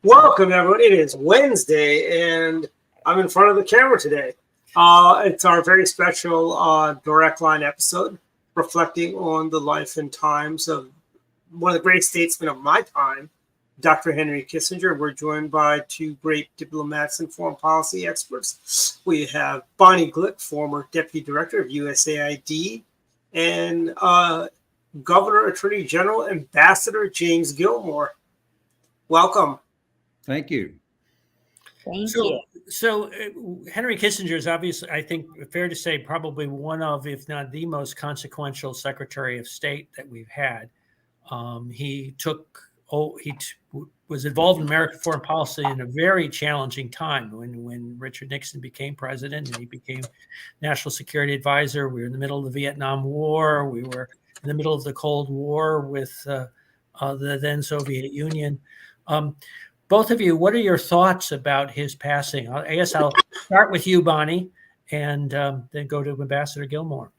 Welcome, everyone. It is Wednesday, and I'm in front of the camera today. It's our very special Direct Line episode, reflecting on the life and times of one of the great statesmen of my time, Dr. Henry Kissinger. We're joined by two great diplomats and foreign policy experts. We have Bonnie Glick, former Deputy Director of USAID, and Governor, Attorney General, Ambassador James Gilmore. Welcome. Thank you. Thank you. So Henry Kissinger is obviously, I think, fair to say, probably one of, if not the most consequential Secretary of State that we've had. He was involved in American foreign policy in a very challenging time when Richard Nixon became president and he became National Security Advisor. We were in the middle of the Vietnam War. We were in the middle of the Cold War with the then Soviet Union. Both of you, what are your thoughts about his passing? I guess I'll start with you, Bonnie, and then go to Ambassador Gilmore.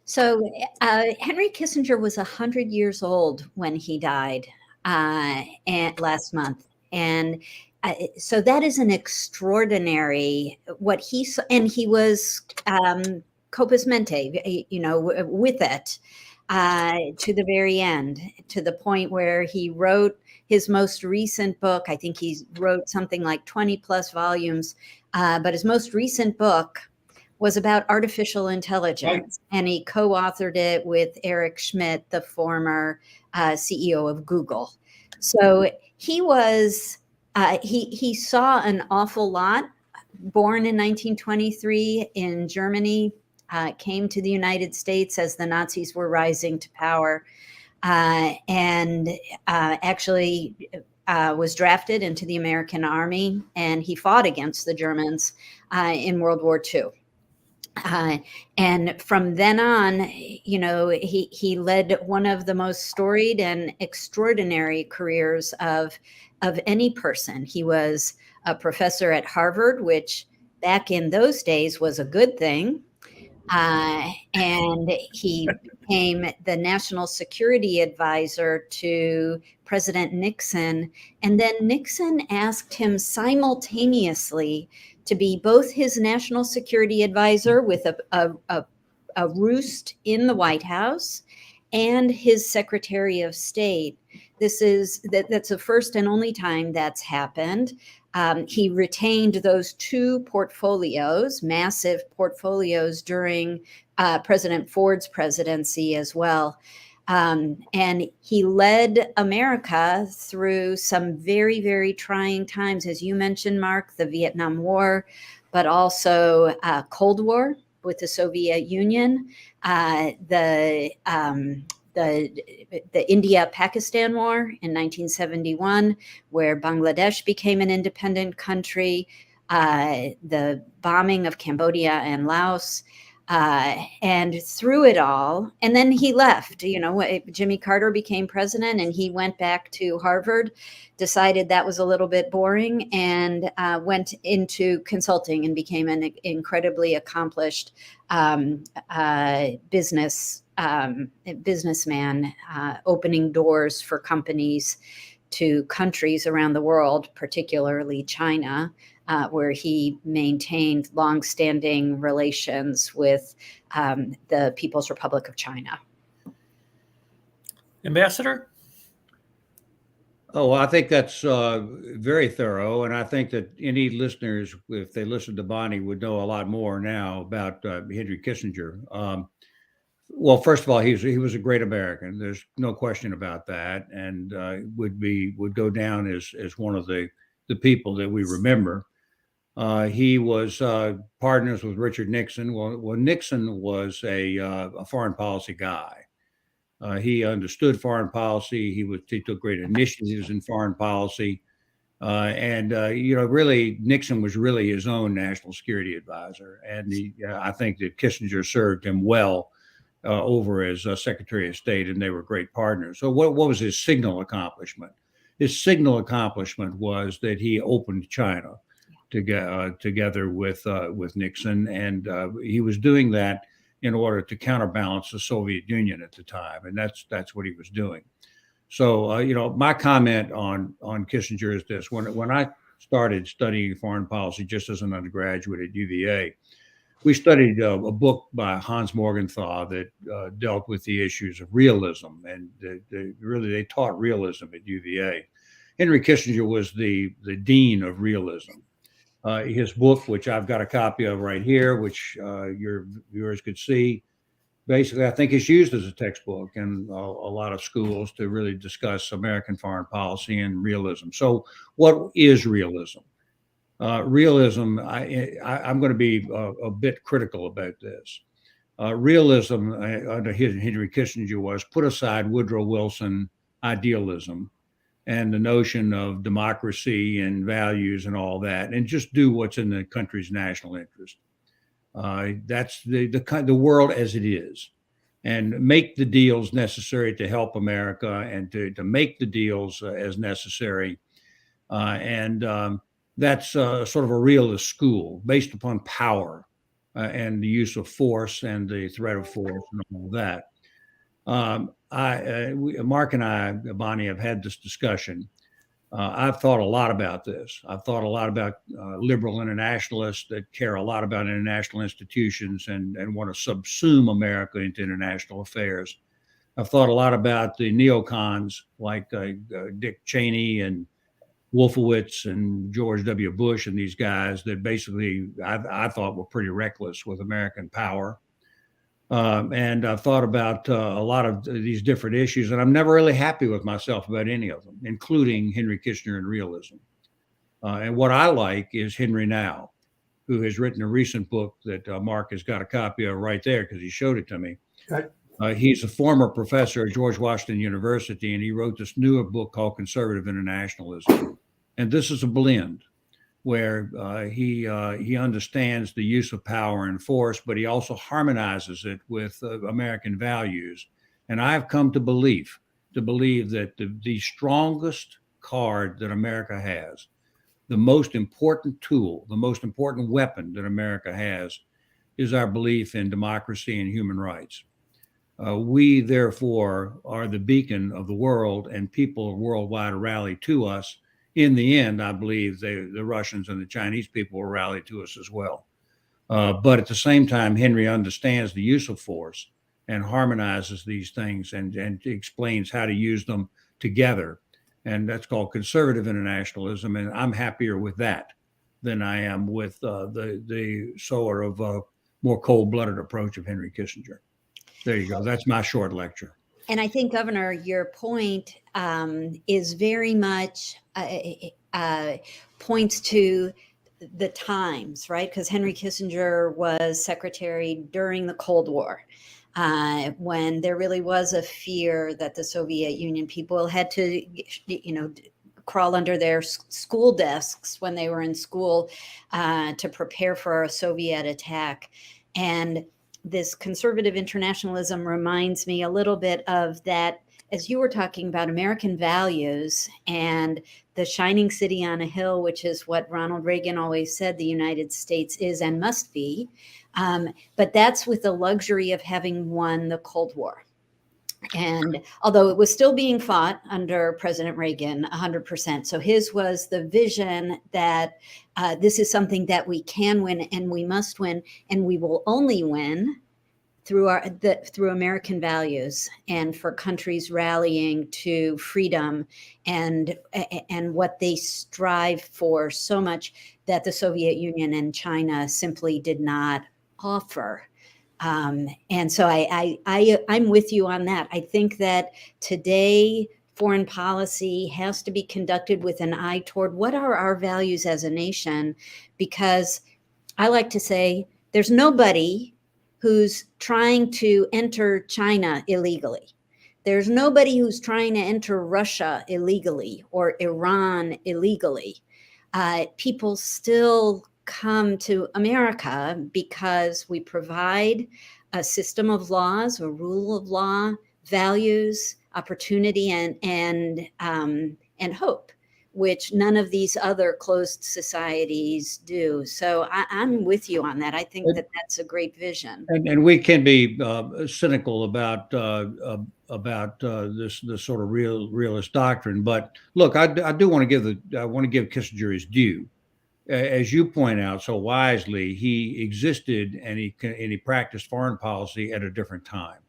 So Henry Kissinger was 100 years old when he died last month. And so that is an extraordinary, and he was corpus mente, with it to the very end, to the point where he wrote his most recent book. I think he wrote something like 20 plus volumes, but his most recent book was about artificial intelligence, and he co-authored it with Eric Schmidt, the former CEO of Google. So he was, he saw an awful lot. Born in 1923 in Germany, came to the United States as the Nazis were rising to power. And actually was drafted into the American Army, and he fought against the Germans in World War II. And from then on, he led one of the most storied and extraordinary careers of any person. He was a professor at Harvard, which back in those days was a good thing. And he became the national security advisor to President Nixon. And then Nixon asked him simultaneously to be both his national security advisor with a roost in the White House and his Secretary of State. That's the first and only time that's happened. He retained those two portfolios, massive portfolios, during President Ford's presidency as well. And he led America through some very, very trying times, as you mentioned, Mark, the Vietnam War, but also Cold War with the Soviet Union, the India-Pakistan War in 1971, where Bangladesh became an independent country, the bombing of Cambodia and Laos, and through it all. And then he left. Jimmy Carter became president, and he went back to Harvard, decided that was a little bit boring, and went into consulting and became an incredibly accomplished businessman, opening doors for companies to countries around the world, particularly China, where he maintained longstanding relations with the People's Republic of China. Ambassador? Oh, I think that's very thorough. And I think that any listeners, if they listen to Bonnie, would know a lot more now about Henry Kissinger. Well, first of all, he was a great American. There's no question about that, and would go down as one of the people that we remember. He was partners with Richard Nixon. Well, Nixon was a foreign policy guy. He understood foreign policy. He took great initiatives in foreign policy. Really, Nixon was really his own national security advisor. And I think that Kissinger served him well over as Secretary of State, and they were great partners. So what was his signal accomplishment? His signal accomplishment was that he opened China together with Nixon, and he was doing that in order to counterbalance the Soviet Union at the time, and that's what he was doing. So, my comment on Kissinger is this: when I started studying foreign policy just as an undergraduate at UVA, we studied a book by Hans Morgenthau that dealt with the issues of realism, and they taught realism at UVA. Henry Kissinger was the dean of realism. His book, which I've got a copy of right here, which your viewers could see, basically, I think is used as a textbook in a lot of schools to really discuss American foreign policy and realism. So what is realism? Realism, I'm going to be a bit critical about this. Realism under Henry Kissinger was put aside Woodrow Wilson idealism and the notion of democracy and values and all that, and just do what's in the country's national interest. That's the world as it is, and make the deals necessary to help America, and to make the deals as necessary. That's sort of a realist school based upon power and the use of force and the threat of force and all that. Mark and I, Bonnie, have had this discussion. I've thought a lot about this. I've thought a lot about liberal internationalists that care a lot about international institutions and want to subsume America into international affairs. I've thought a lot about the neocons like Dick Cheney and Wolfowitz and George W. Bush and these guys that basically I thought were pretty reckless with American power. And I've thought about a lot of these different issues, and I'm never really happy with myself about any of them, including Henry Kissinger and realism. And what I like is Henry Now, who has written a recent book that Mark has got a copy of right there because he showed it to me. Okay. He's a former professor at George Washington University, and he wrote this newer book called Conservative Internationalism. And this is a blend where he understands the use of power and force, but he also harmonizes it with American values. And I've come to believe that the strongest card that America has, the most important tool, the most important weapon that America has, is our belief in democracy and human rights. We, therefore, are the beacon of the world, and people worldwide rally to us. In the end, I believe the Russians and the Chinese people will rally to us as well. But at the same time, Henry understands the use of force and harmonizes these things and explains how to use them together. And that's called conservative internationalism. And I'm happier with that than I am with the sort of more cold-blooded approach of Henry Kissinger. There you go. That's my short lecture. And I think, Governor, your point is very much points to the times, right? Because Henry Kissinger was secretary during the Cold War, when there really was a fear that the Soviet Union people had to, crawl under their school desks when they were in school to prepare for a Soviet attack. And this conservative internationalism reminds me a little bit of that, as you were talking about American values and the shining city on a hill, which is what Ronald Reagan always said the United States is and must be. But that's with the luxury of having won the Cold War. And although it was still being fought under President Reagan 100%. So his was the vision that this is something that we can win and we must win, and we will only win through American values and for countries rallying to freedom and what they strive for so much that the Soviet Union and China simply did not offer. And so I'm with you on that. I think that today, foreign policy has to be conducted with an eye toward what are our values as a nation, because I like to say there's nobody who's trying to enter China illegally. There's nobody who's trying to enter Russia illegally or Iran illegally. People still come to America because we provide a system of laws, a rule of law, values, opportunity, and hope, which none of these other closed societies do. So I'm with you on that. I think that that's a great vision. And we can be cynical about this sort of realist doctrine, but look, I do want to give Kissinger his due. As you point out so wisely, he existed and he practiced foreign policy at a different time.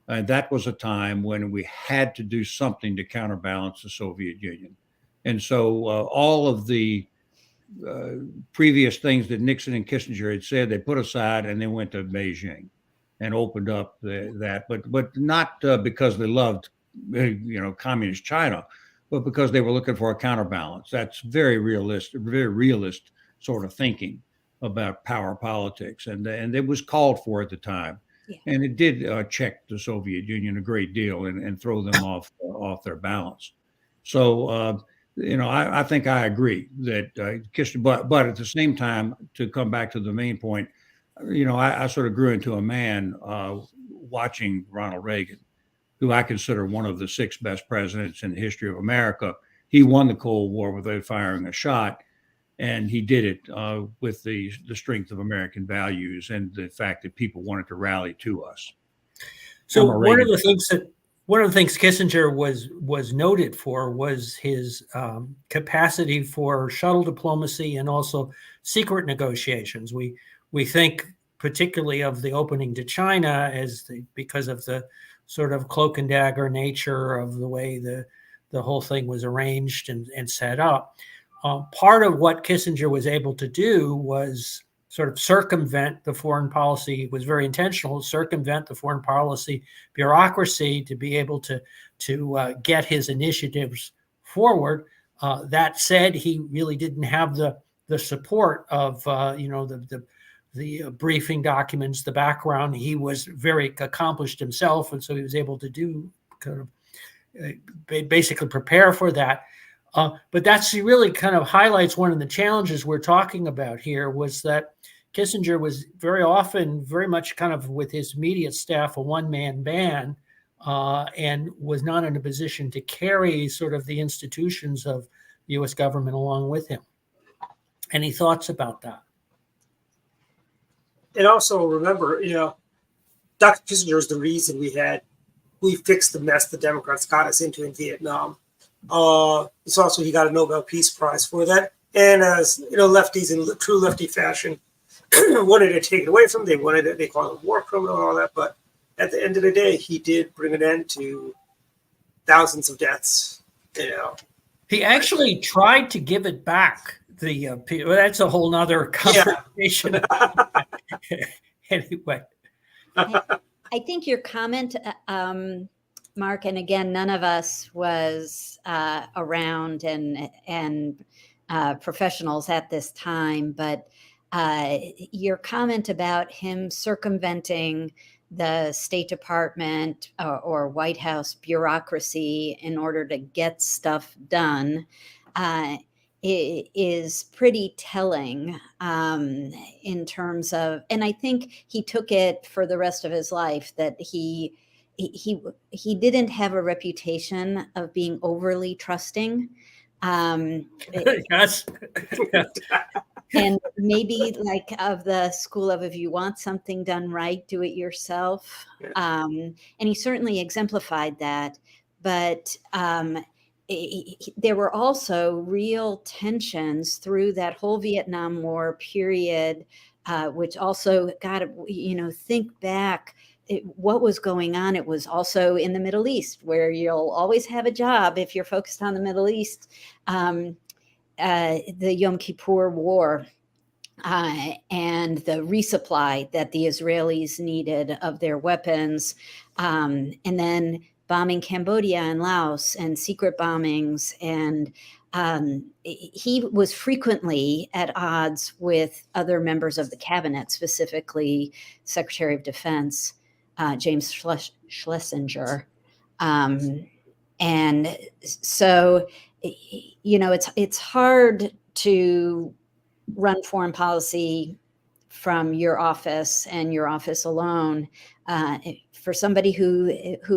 And that was a time when we had to do something to counterbalance the Soviet Union. And so all of the previous things that Nixon and Kissinger had said, they put aside and they went to Beijing and opened up that, but not because they loved, communist China, but because they were looking for a counterbalance. That's very realist sort of thinking about power politics, and it was called for at the time, and it did check the Soviet Union a great deal and throw them off their balance. So I think I agree that Kissinger, but at the same time, to come back to the main point, I sort of grew into a man watching Ronald Reagan, who I consider one of the 6 best presidents in the history of America. He won the Cold War without firing a shot, and he did it with the strength of American values and the fact that people wanted to rally to us. So one of the things Kissinger was noted for was his capacity for shuttle diplomacy and also secret negotiations. We think particularly of the opening to China because of the sort of cloak and dagger nature of the way the whole thing was arranged and set up. Part of what Kissinger was able to do was sort of circumvent the foreign policy, was very intentional, circumvent the foreign policy bureaucracy to be able to get his initiatives forward. That said, he really didn't have the support of the briefing documents, the background. He was very accomplished himself, and so he was able to do kind of basically prepare for that. But that's really kind of highlights one of the challenges we're talking about here, was that Kissinger was very often very much kind of with his immediate staff, a one-man band, and was not in a position to carry sort of the institutions of the U.S. government along with him. Any thoughts about that? And also remember, Dr. Kissinger is the reason we fixed the mess the Democrats got us into in Vietnam. It's also, he got a Nobel Peace Prize for that. And as lefties in true lefty fashion wanted to take it away from him. They called him a war criminal and all that. But at the end of the day, he did bring an end to thousands of deaths. He actually tried to give it back. That's a whole nother conversation. Yeah. Anyway, I think your comment, Mark, and again, none of us was around and professionals at this time, but your comment about him circumventing the State Department or White House bureaucracy in order to get stuff done is pretty telling in terms of, and I think he took it for the rest of his life, that he didn't have a reputation of being overly trusting. Yes. And maybe like of the school of, if you want something done right, do it yourself. And he certainly exemplified that. But there were also real tensions through that whole Vietnam War period, which also got to, think back. What was going on. It was also in the Middle East, where you'll always have a job if you're focused on the Middle East. The Yom Kippur War and the resupply that the Israelis needed of their weapons. And then bombing Cambodia and Laos and secret bombings. And he was frequently at odds with other members of the cabinet, specifically Secretary of Defense James Schlesinger. And so, it's hard to run foreign policy from your office and your office alone. For somebody who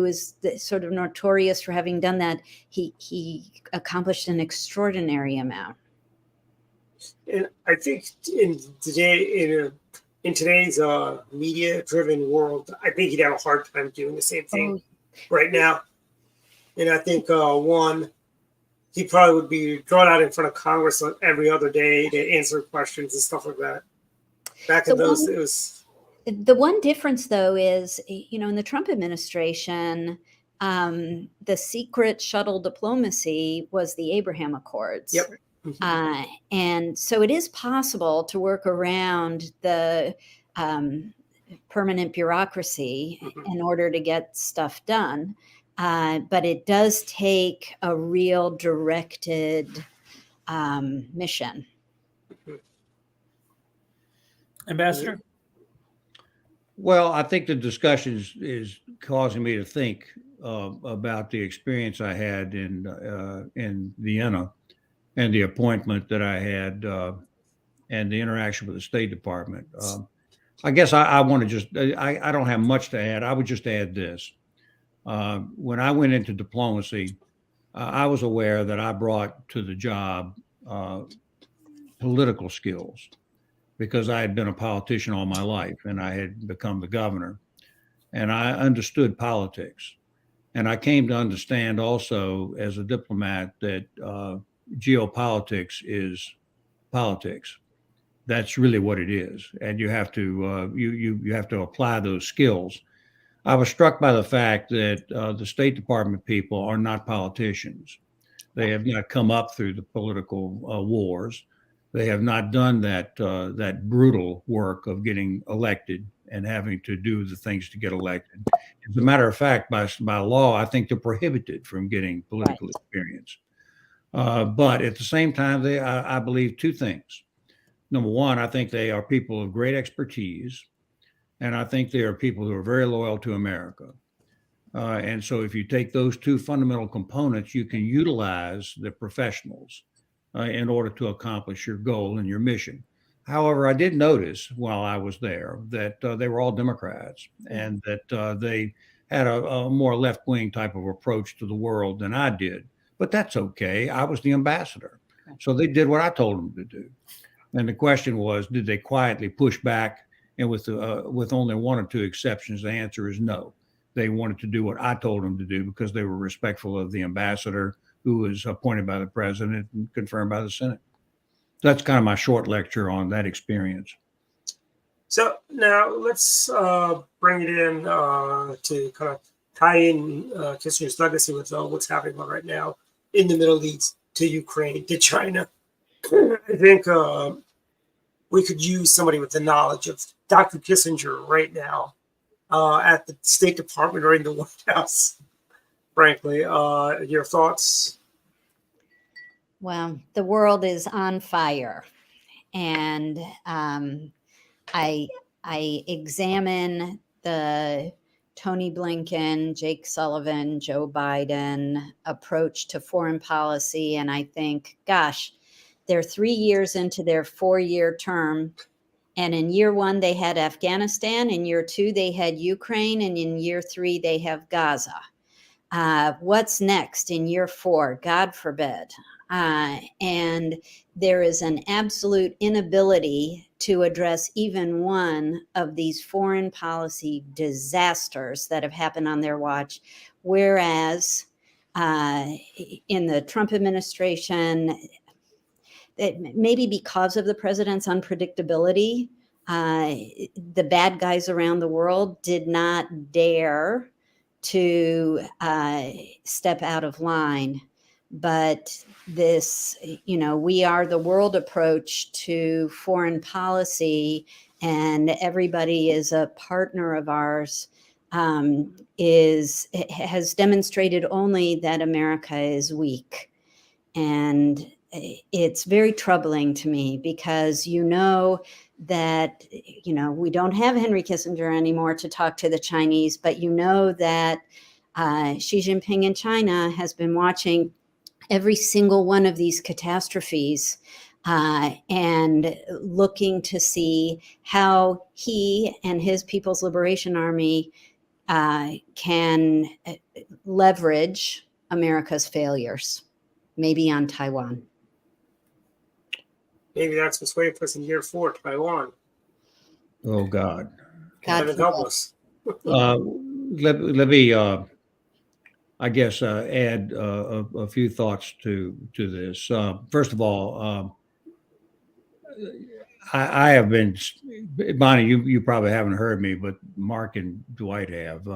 is sort of notorious for having done that, he accomplished an extraordinary amount. And I think in today's media-driven world, I think he'd have a hard time doing the same thing right now. And I think he probably would be drawn out in front of Congress every other day to answer questions and stuff like that. Back in those, it was. The one difference, though, is, in the Trump administration, the secret shuttle diplomacy was the Abraham Accords. Yep. Mm-hmm. And so it is possible to work around the permanent bureaucracy in order to get stuff done. But it does take a real directed mission. Ambassador? Well, I think the discussion is causing me to think about the experience I had in Vienna and the appointment that I had and the interaction with the State Department. I guess I want to I don't have much to add. I would just add this. When I went into diplomacy, I was aware that I brought to the job political skills, because I had been a politician all my life and I had become the governor, and I understood politics. And I came to understand also as a diplomat that geopolitics is politics. That's really what it is. And you have to you have to apply those skills. I was struck by the fact that the State Department people are not politicians. They have not come up through the political wars. They have not done that brutal work of getting elected and having to do the things to get elected. As a matter of fact, by law, I think they're prohibited from getting political experience. But at the same time, I believe two things. Number one, I think they are people of great expertise, and I think they are people who are very loyal to America. And so if you take those two fundamental components, you can utilize the professionals in order to accomplish your goal and your mission. However, I did notice while I was there that they were all Democrats, and that they had a more left-wing type of approach to the world than I did. But that's okay. I was the ambassador. So they did what I told them to do. And the question was, did they quietly push back? And with only one or two exceptions, the answer is no. They wanted to do what I told them to do because they were respectful of the ambassador, who was appointed by the president and confirmed by the Senate. That's kind of my short lecture on that experience. So now let's bring it in to kind of tie in Kissinger's legacy with what's happening right now in the Middle East, to Ukraine, to China. I think we could use somebody with the knowledge of Dr. Kissinger right now at the State Department or in the White House. Frankly, your thoughts? Well, the world is on fire, and I examine the Tony Blinken, Jake Sullivan, Joe Biden approach to foreign policy, and I think, gosh, they're 3 years into their 4-year term. And in year one, they had Afghanistan. In year two, they had Ukraine. And in year three, they have Gaza. What's next in year four? God forbid. And there is an absolute inability to address even one of these foreign policy disasters that have happened on their watch. Whereas in the Trump administration, maybe because of the president's unpredictability, the bad guys around the world did not dare to step out of line. But this, we are the world approach to foreign policy, and everybody is a partner of ours. has demonstrated only that America is weak. And it's very troubling to me because that, we don't have Henry Kissinger anymore to talk to the Chinese, but that Xi Jinping in China has been watching every single one of these catastrophes and looking to see how he and his People's Liberation Army can leverage America's failures, maybe on Taiwan. Maybe that's what's waiting for us in year 4, Taiwan. Oh, God. Heaven help us. Let me, I guess, add a few thoughts to this. First of all, I have been, Bonnie, you probably haven't heard me, but Mark and Dwight have.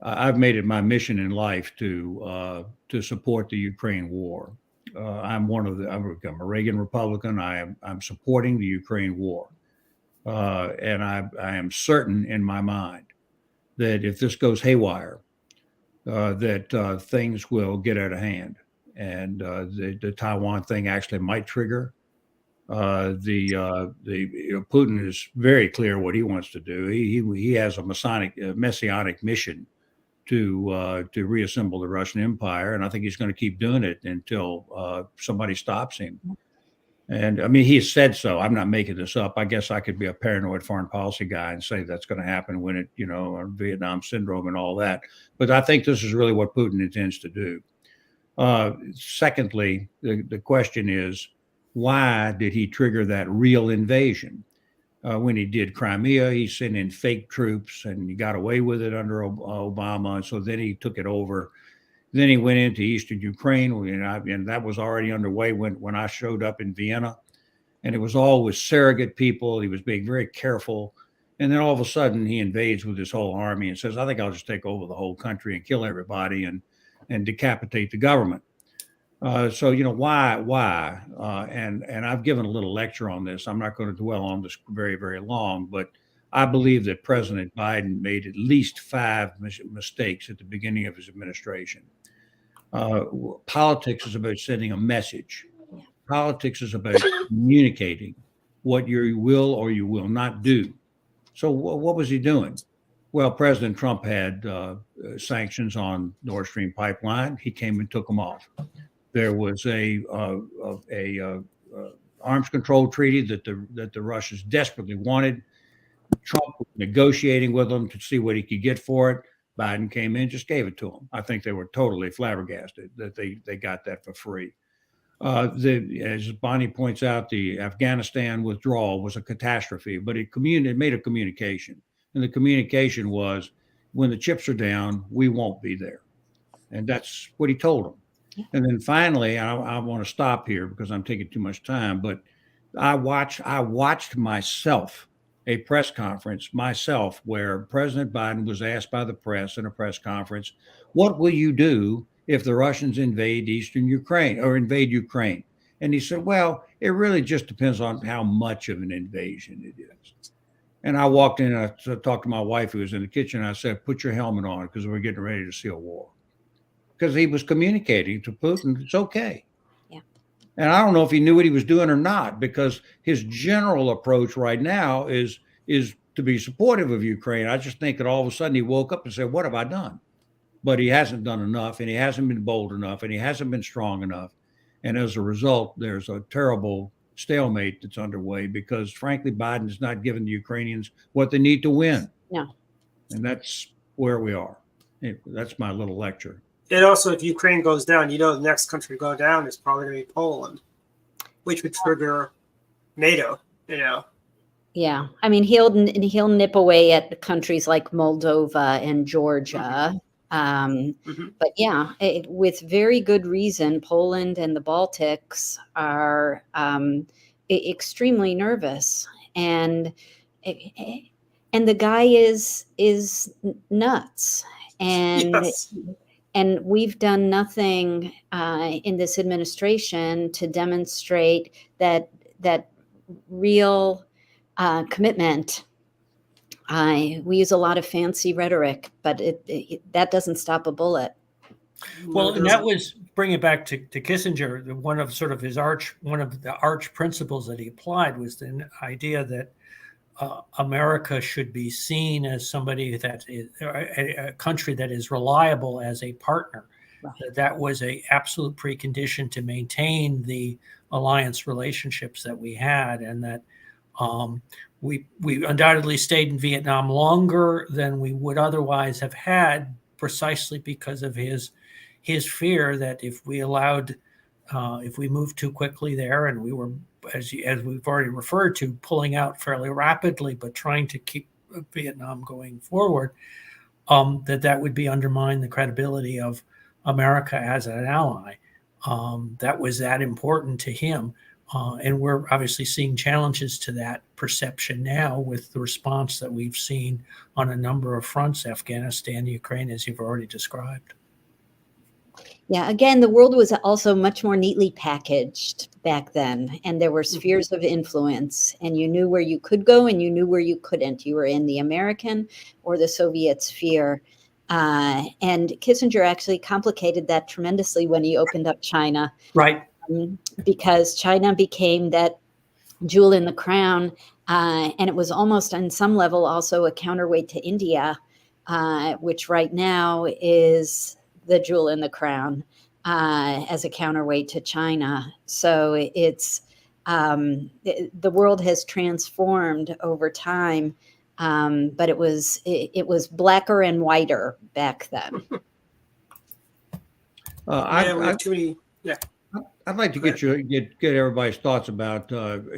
I've made it my mission in life to support the Ukraine war. I'm a Reagan Republican. I'm supporting the Ukraine war, and I am certain in my mind that if this goes haywire, that things will get out of hand, and the Taiwan thing actually might trigger. Putin is very clear what he wants to do. He has a messianic mission to reassemble the Russian Empire, and I think he's going to keep doing it until somebody stops him. And I mean, he said so. I'm not making this up. I guess I could be a paranoid foreign policy guy and say that's going to happen when it, Vietnam syndrome and all that. But I think this is really what Putin intends to do. Secondly, the question is, why did he trigger that real invasion? When he did Crimea, he sent in fake troops and he got away with it under Obama. And so then he took it over. Then he went into Eastern Ukraine, and that was already underway when I showed up in Vienna. And it was all with surrogate people. He was being very careful. And then all of a sudden he invades with his whole army and says, I think I'll just take over the whole country and kill everybody and decapitate the government. So, why? And I've given a little lecture on this. I'm not going to dwell on this very, very long, but I believe that President Biden made at least 5 mistakes at the beginning of his administration. Politics is about sending a message. Politics is about communicating what you will or you will not do. So what was he doing? Well, President Trump had sanctions on Nord Stream pipeline. He came and took them off. There was a arms control treaty that the Russians desperately wanted. Trump was negotiating with them to see what he could get for it. Biden came in, just gave it to them. I think they were totally flabbergasted that they got that for free. As Bonnie points out, the Afghanistan withdrawal was a catastrophe, but it made a communication. And the communication was, when the chips are down, we won't be there. And that's what he told them. And then finally, I want to stop here because I'm taking too much time, but I watched myself, a press conference myself, where President Biden was asked by the press in a press conference, what will you do if the Russians invade Eastern Ukraine or invade Ukraine? And he said, well, it really just depends on how much of an invasion it is. And I walked in and I talked to my wife who was in the kitchen. I said, put your helmet on because we're getting ready to see a war. Because he was communicating to Putin, it's okay. Yeah. And I don't know if he knew what he was doing or not, because his general approach right now is to be supportive of Ukraine. I just think that all of a sudden he woke up and said, what have I done? But he hasn't done enough, and he hasn't been bold enough, and he hasn't been strong enough. And as a result, there's a terrible stalemate that's underway because, frankly, Biden is not giving the Ukrainians what they need to win. No. And that's where we are. That's my little lecture. And also, if Ukraine goes down, the next country to go down is probably going to be Poland, which would trigger NATO, Yeah. I mean, he'll nip away at countries like Moldova and Georgia. But yeah, with very good reason, Poland and the Baltics are extremely nervous. And the guy is nuts. And Yes. And we've done nothing in this administration to demonstrate that real commitment We use a lot of fancy rhetoric, but that doesn't stop a bullet. Well, and that was, bring it back to Kissinger, one of the arch principles that he applied was the idea that America should be seen as somebody that is a country that is reliable as a partner. Right. That was a absolute precondition to maintain the alliance relationships that we had, and that we undoubtedly stayed in Vietnam longer than we would otherwise have had, precisely because of his fear that if we moved too quickly there, and we were, as we've already referred to, pulling out fairly rapidly, but trying to keep Vietnam going forward, that would be undermine the credibility of America as an ally. That was that important to him. And we're obviously seeing challenges to that perception now with the response that we've seen on a number of fronts, Afghanistan, Ukraine, as you've already described. Yeah, again, the world was also much more neatly packaged back then, and there were spheres of influence, and you knew where you could go and you knew where you couldn't. You were in the American or the Soviet sphere. And Kissinger actually complicated that tremendously when he opened up China. Right. Because China became that jewel in the crown, and it was almost on some level also a counterweight to India, which right now is the jewel in the crown as a counterweight to China. So it's the world has transformed over time, but it was blacker and whiter back then. I'd like to get everybody's thoughts about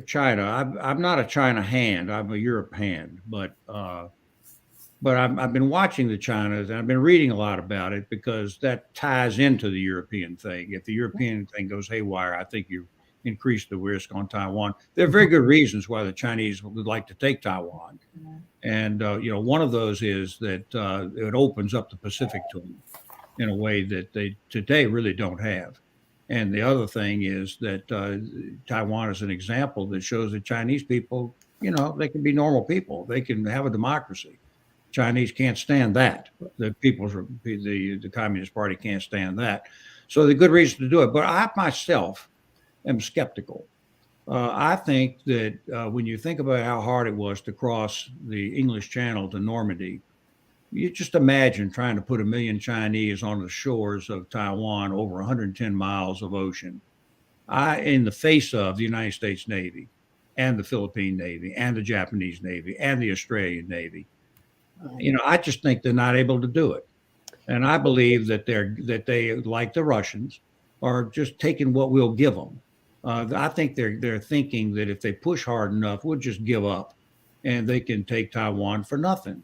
China. I'm not a China hand. I'm a Europe hand, but I've been watching the Chinas, and I've been reading a lot about it because that ties into the European thing. If the European thing goes haywire, I think you increase the risk on Taiwan. There are very good reasons why the Chinese would like to take Taiwan. And, one of those is that it opens up the Pacific to them in a way that they today really don't have. And the other thing is that Taiwan is an example that shows that Chinese people, they can be normal people. They can have a democracy. Chinese can't stand that. The Communist Party can't stand that. So the good reason to do it. But I myself am skeptical. I think that when you think about how hard it was to cross the English Channel to Normandy, you just imagine trying to put 1 million Chinese on the shores of Taiwan over 110 miles of ocean, in the face of the United States Navy and the Philippine Navy and the Japanese Navy and the Australian Navy. I just think they're not able to do it. And I believe that they, like the Russians, are just taking what we'll give them. I think they're thinking that if they push hard enough, we'll just give up and they can take Taiwan for nothing.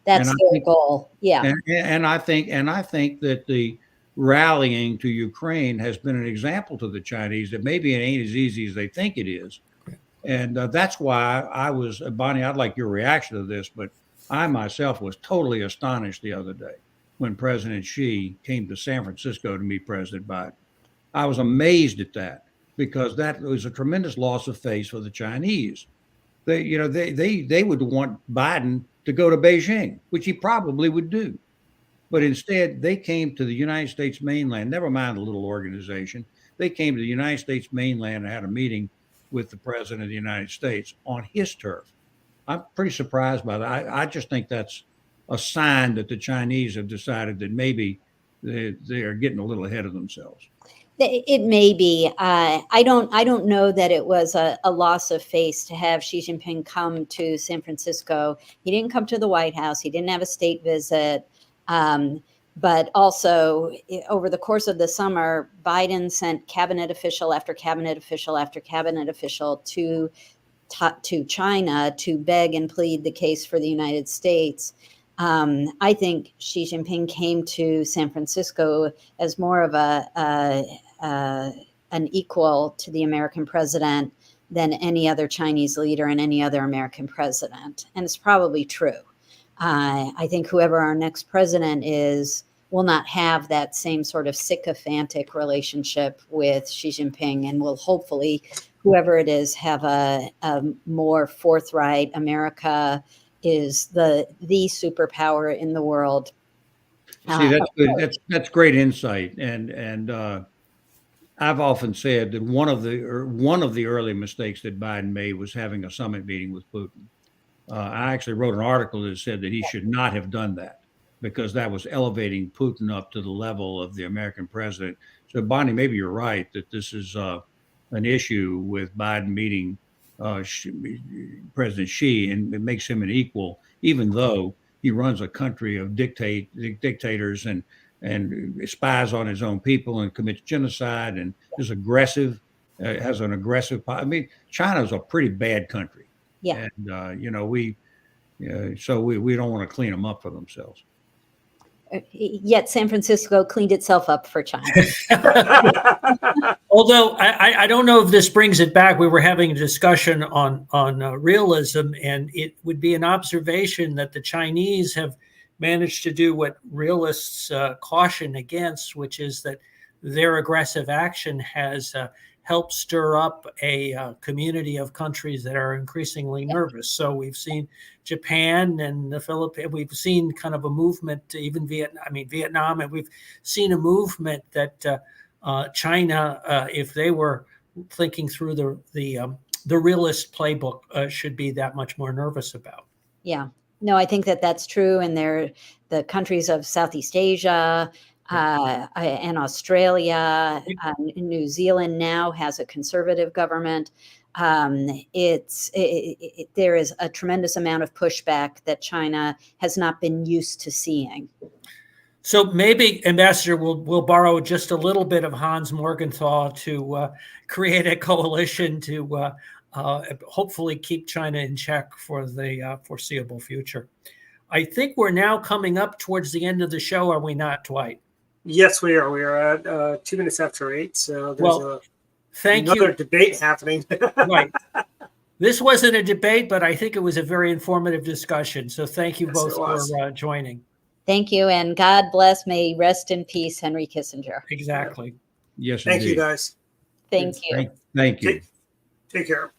That's their goal. Yeah. And I think that the rallying to Ukraine has been an example to the Chinese that maybe it ain't as easy as they think it is. And that's why I was, Bonnie, I'd like your reaction to this, but I myself was totally astonished the other day when President Xi came to San Francisco to meet President Biden. I was amazed at that because that was a tremendous loss of face for the Chinese. They would want Biden to go to Beijing, which he probably would do. But instead, they came to the United States mainland, never mind the little organization. They came to the United States mainland and had a meeting with the President of the United States on his turf. I'm pretty surprised by that. I just think that's a sign that the Chinese have decided that maybe they are getting a little ahead of themselves. It may be. I don't know that it was a loss of face to have Xi Jinping come to San Francisco. He didn't come to the White House. He didn't have a state visit. But also, over the course of the summer, Biden sent cabinet official after cabinet official after cabinet official to China to beg and plead the case for the United States. I think Xi Jinping came to San Francisco as more of an equal to the American president than any other Chinese leader and any other American president. And it's probably true. I think whoever our next president is will not have that same sort of sycophantic relationship with Xi Jinping, and will hopefully, whoever it is, have a more forthright America is the superpower in the world. See, that's good. That's great insight. And I've often said that one of the early mistakes that Biden made was having a summit meeting with Putin. I actually wrote an article that said that he should not have done that because that was elevating Putin up to the level of the American president. So, Bonnie, maybe you're right that this is an issue with Biden meeting President Xi, and it makes him an equal, even though he runs a country of dictators and spies on his own people and commits genocide and is aggressive, has an aggressive. I mean, China's a pretty bad country. Yeah. And, so we don't want to clean them up for themselves. Yet San Francisco cleaned itself up for China. Although I don't know if this brings it back. We were having a discussion on realism, and it would be an observation that the Chinese have managed to do what realists caution against, which is that their aggressive action has helped stir up a community of countries that are increasingly nervous. So we've seen Japan and the Philippines. We've seen kind of a movement, even Vietnam, and we've seen a movement that China, if they were thinking through the realist playbook, should be that much more nervous about. Yeah, no, I think that's true. And the countries of Southeast Asia and Australia, New Zealand now has a conservative government. There is a tremendous amount of pushback that China has not been used to seeing. So maybe, Ambassador, we'll borrow just a little bit of Hans Morgenthau to create a coalition to hopefully keep China in check for the foreseeable future. I think we're now coming up towards the end of the show, are we not, Dwight? Yes, we are. We are at 2 minutes after 8. So there's another debate happening. Right. This wasn't a debate, but I think it was a very informative discussion. So thank you both for joining. Thank you, and God bless. May rest in peace, Henry Kissinger. Exactly. Yes, Thank indeed. you, guys. Thank you. Thank you. Take care.